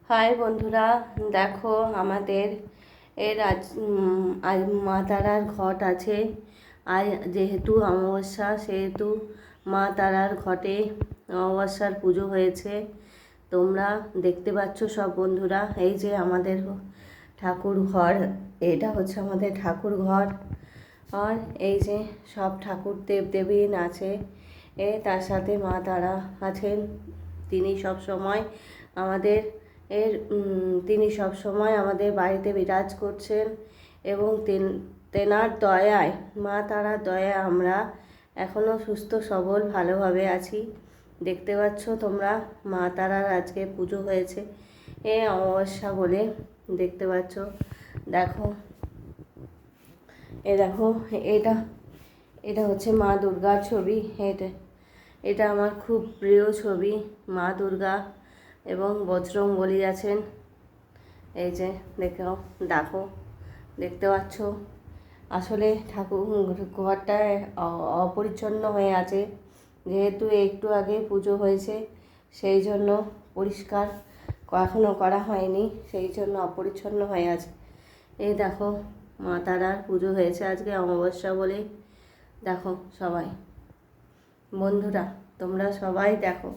High বন্ধুরা, দেখো আমাদের আজ মা তারার ঘট আছে। আজ যেহেতু অমাবস্যা সেহেতু মা তারার ঘটে অমাবস্যার পুজো হয়েছে। তোমরা দেখতে পাচ্ছ সব বন্ধুরা, এই যে আমাদের ঠাকুর ঘর, এটা হচ্ছে আমাদের ঠাকুর ঘর। আর এই যে সব ঠাকুর দেবদেবীন আছে, তার সাথে মা তারা আছেন। তিনি সব সময় আমাদের তিনি সব সময় আমাদের বাড়িতে বিরাজ করছেন এবং তেনার দয়ায়, মা তারার দয়ায় আমরা এখনও সুস্থ সবল ভালোভাবে আছি। দেখতে পাচ্ছ তোমরা, মা তারার আজকে পুজো হয়েছে অমাবস্যা বলে। দেখতে পাচ্ছ, দেখো দেখো, এটা এটা হচ্ছে মা দুর্গার ছবি। এটা আমার খুব প্রিয় ছবি। মা দুর্গা এবং বজরংবলী আছেন। এই যে দেখো, দেখতে পাচ্ছ। আসলে ঠাকুর ঘরটায় অপরিচ্ছন্ন হয়ে আছে, যেহেতু একটু আগে পুজো হয়েছে, সেই জন্য পরিষ্কার এখনও করা হয়নি, সেই জন্য অপরিচ্ছন্ন হয়ে আছে। এই দেখো, মা তারার পুজো হয়েছে আজকে অমাবস্যা বলে। দেখো সবাই বন্ধুরা, তোমরা সবাই দেখো।